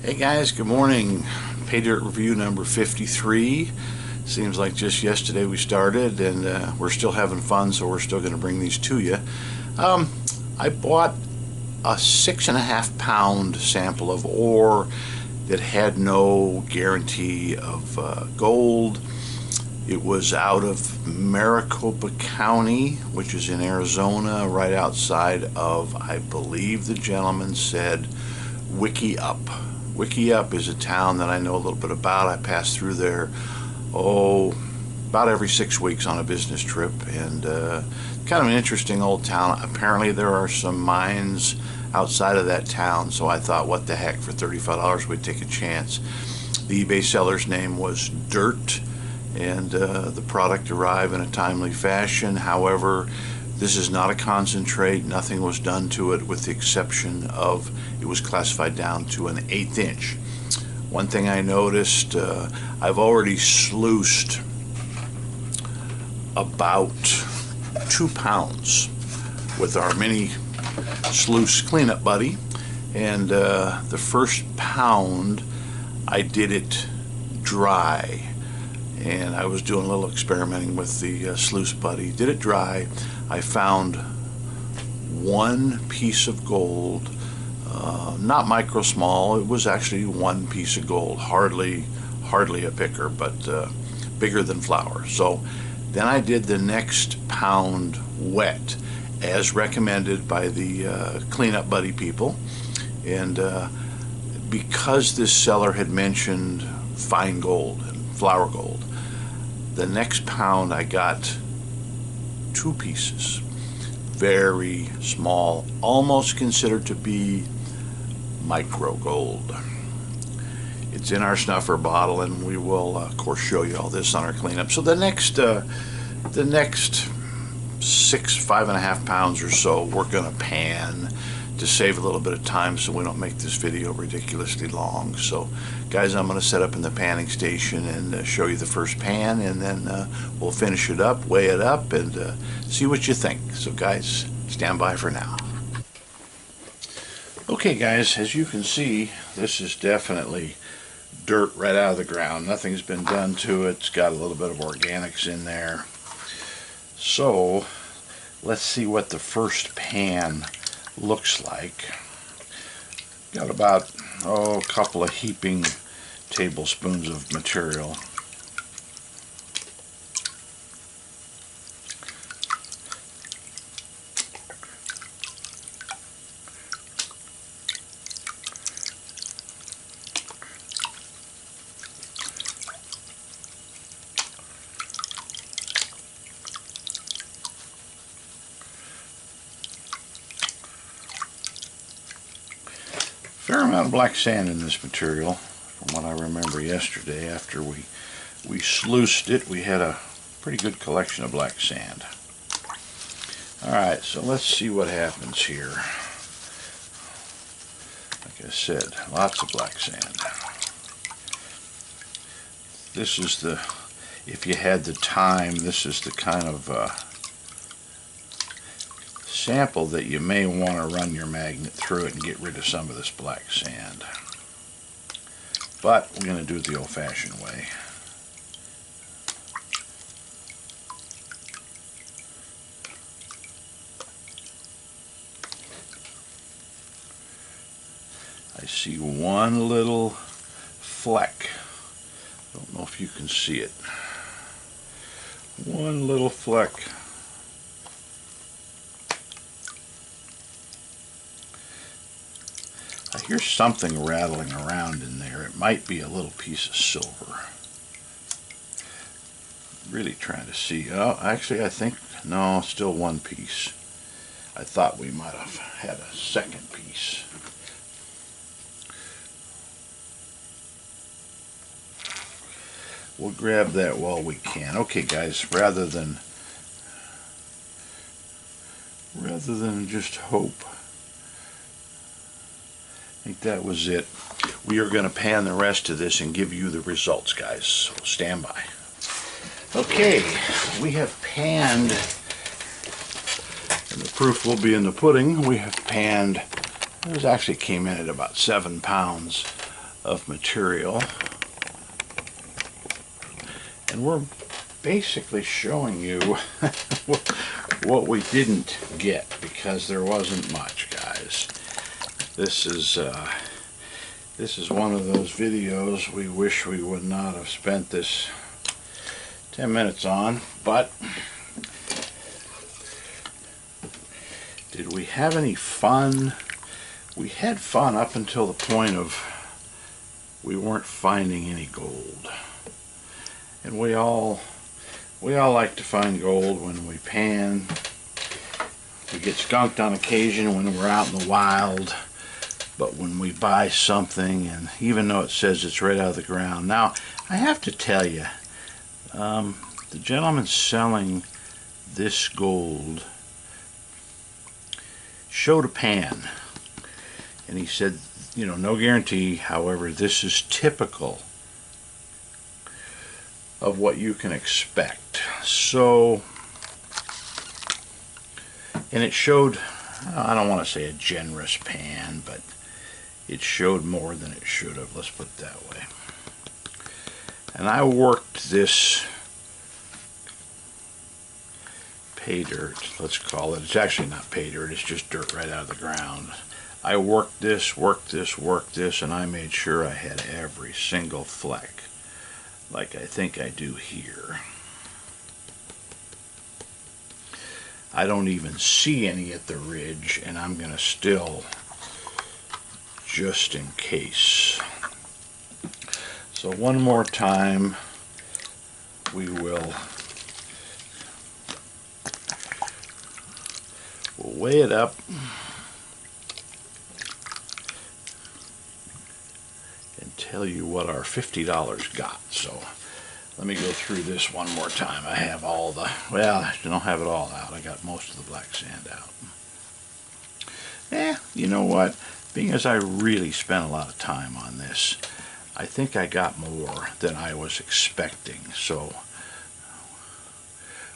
Hey guys, good morning. Paydirt review number 53. Seems like just yesterday we started, and we're still having fun, so we're still going to bring these to you. I bought a 6.5 pound sample of ore that had no guarantee of gold. It was out of Maricopa County, which is in Arizona, right outside of, I believe the gentleman said, Wickiup. Wickiup is a town that I know a little bit about. I pass through there, about every 6 weeks on a business trip, and kind of an interesting old town. Apparently there are some mines outside of that town, so I thought, what the heck, for $35 we'd take a chance. The eBay seller's name was Dirt, and the product arrived in a timely fashion. However, this is not a concentrate. Nothing was done to it with the exception of it was classified down to an 1/8 inch. One thing I noticed, I've already sluiced about 2 pounds with our mini sluice cleanup buddy, and the first pound I did it dry, and I was doing a little experimenting with the sluice buddy. Did it dry. I found one piece of gold, not micro small. It was actually one piece of gold, hardly a picker, but bigger than flour. So then I did the next pound wet, as recommended by the cleanup buddy people, and because this seller had mentioned fine gold and flour gold, the next pound I got 2 pieces, very small, almost considered to be micro gold. It's in our snuffer bottle, and we will of course show you all this on our cleanup. So the next 5.5 pounds or so we're going to pan to save a little bit of time so we don't make this video ridiculously long. So guys, I'm going to set up in the panning station and show you the first pan, and then we'll finish it up, weigh it up, and see what you think. So guys, stand by for now. Okay guys, as you can see, this is definitely dirt right out of the ground. Nothing's been done to it. It's got a little bit of organics in there. So let's see what the first pan looks like. Got about a couple of heaping tablespoons of material. Fair amount of black sand in this material, from what I remember yesterday. After we sluiced it, we had a pretty good collection of black sand. Alright, so let's see what happens here. Like I said, lots of black sand. This is the, if you had the time, this is the kind of sample that you may want to run your magnet through it and get rid of some of this black sand. But we're going to do it the old-fashioned way. I see one little fleck. Don't know if you can see it. One little fleck. I hear something rattling around in there. It might be a little piece of silver. Really trying to see. Oh, actually I think, no, still one piece. I thought we might have had a second piece. We'll grab that while we can. Okay guys, rather than just hope, I think that was it. We are going to pan the rest of this and give you the results, guys. So stand by. Okay, we have panned, and the proof will be in the pudding. We have panned, it actually came in at about 7 pounds of material. And we're basically showing you what we didn't get, because there wasn't much, guys. This is one of those videos we wish we would not have spent this 10 minutes on, but did we have any fun? We had fun up until the point of we weren't finding any gold. And we all like to find gold when we pan. We get skunked on occasion when we're out in the wild. But when we buy something, and even though it says it's right out of the ground. Now, I have to tell you, the gentleman selling this gold showed a pan. And he said, you know, no guarantee, however, this is typical of what you can expect. So, and it showed, I don't want to say a generous pan, but it showed more than it should have, let's put it that way. And I worked this pay dirt, let's call it. It's actually not pay dirt, it's just dirt right out of the ground. I worked this, and I made sure I had every single fleck, like I think I do here. I don't even see any at the ridge, and I'm going to still, just in case. So one more time, we'll weigh it up and tell you what our $50 got. So let me go through this one more time. I have all the, well, I don't have it all out. I got most of the black sand out. You know what? Being as I really spent a lot of time on this, I think I got more than I was expecting. So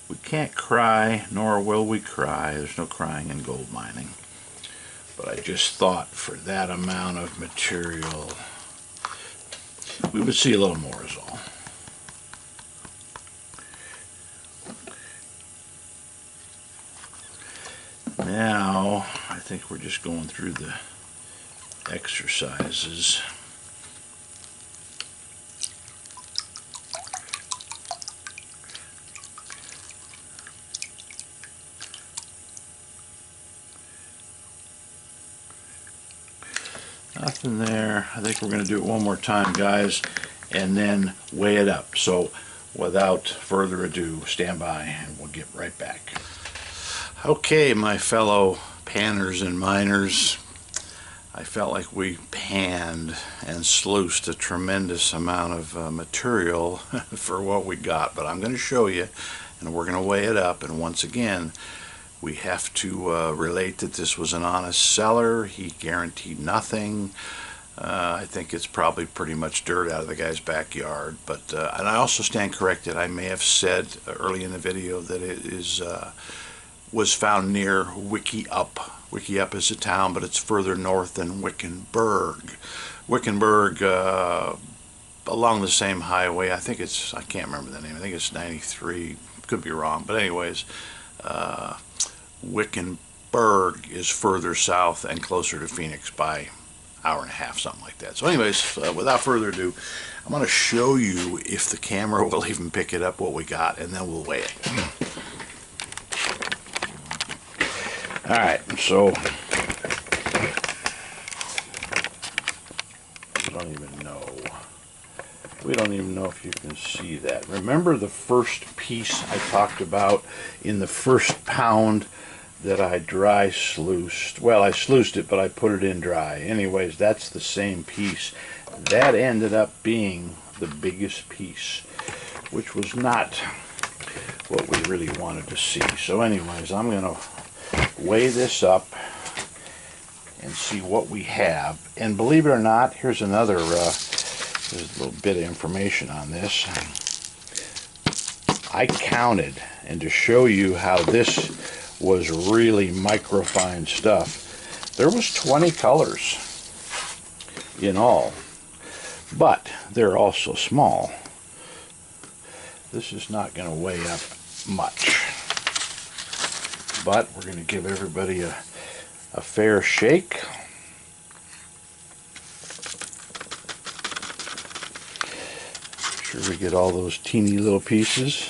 we can't cry, nor will we cry. There's no crying in gold mining. But I just thought for that amount of material, we would see a little more is all. Now, I think we're just going through the exercises. Nothing there. I think we're going to do it one more time, guys, and then weigh it up. So without further ado, stand by and we'll get right back. Okay, my fellow panners and miners, I felt like we panned and sluiced a tremendous amount of material for what we got, but I'm going to show you, and we're going to weigh it up. And once again, we have to relate that this was an honest seller. He guaranteed nothing. I think it's probably pretty much dirt out of the guy's backyard. But and I also stand corrected. I may have said early in the video that it is was found near Wickiup. Wickiup is a town, but it's further north than Wickenburg. Wickenburg, along the same highway. I think it's, I can't remember the name. I think it's 93. Could be wrong, but anyways. Wickenburg is further south and closer to Phoenix by an hour and a half, something like that. So anyways, without further ado, I'm going to show you, if the camera will even pick it up, what we got, and then we'll weigh it. Alright, so we don't even know if you can see that. Remember the first piece I talked about in the first pound that I dry sluiced? Well, I sluiced it, but I put it in dry. Anyways, that's the same piece. That ended up being the biggest piece, which was not what we really wanted to see. So anyways, I'm going to weigh this up and see what we have. And believe it or not, here's another there's a little bit of information on this. I counted, and to show you how this was really microfine stuff, there was 20 colors in all. but they're also small. This is not going to weigh up much, but we're going to give everybody a fair shake. Make sure we get all those teeny little pieces.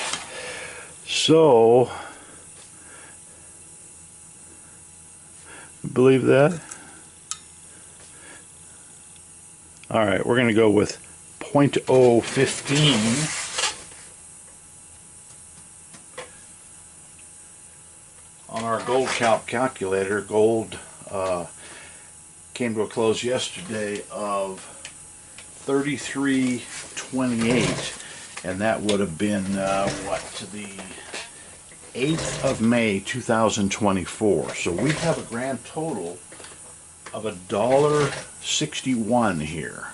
So, believe that? Alright, we're going to go with 0.015. On our gold calculator. Gold came to a close yesterday of 33.28, and that would have been the 8th of May 2024. So we have a grand total of $1.61 here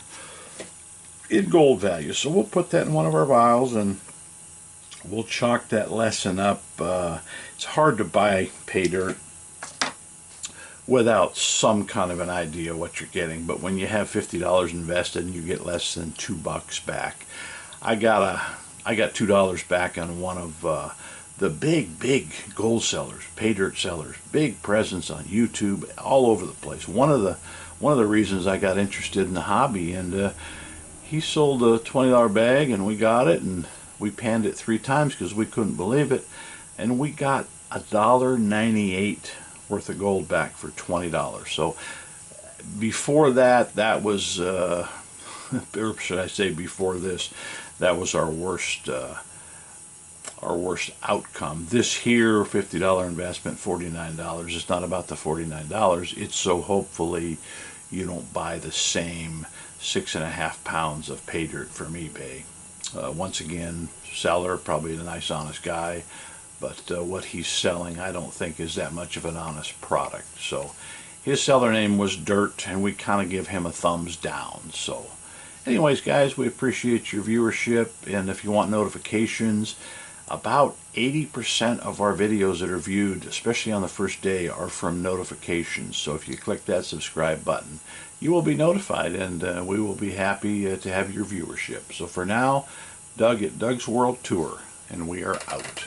in gold value. So we'll put that in one of our vials and we'll chalk that lesson up. It's hard to buy pay dirt without some kind of an idea what you're getting, but when you have $50 invested and you get less than $2 back, I got $2 back on one of the big gold sellers, pay dirt sellers, big presence on YouTube, all over the place. One of the reasons I got interested in the hobby, and he sold a $20 bag, and we got it, and we panned it 3 times because we couldn't believe it, and we got $1.98 worth of gold back for $20. So before that was, or should I say before this, that was our worst outcome. This here $50 investment, $49. It's not about the $49. It's so hopefully you don't buy the same 6.5 pounds of pay dirt from eBay. Once again, seller, probably a nice honest guy, but what he's selling I don't think is that much of an honest product. So his seller name was Dirt, and we kind of give him a thumbs down. So anyways, guys, we appreciate your viewership, and if you want notifications, about 80% of our videos that are viewed, especially on the first day, are from notifications. So if you click that subscribe button, you will be notified, and we will be happy to have your viewership. So for now, Doug at Doug's World Tour, and we are out.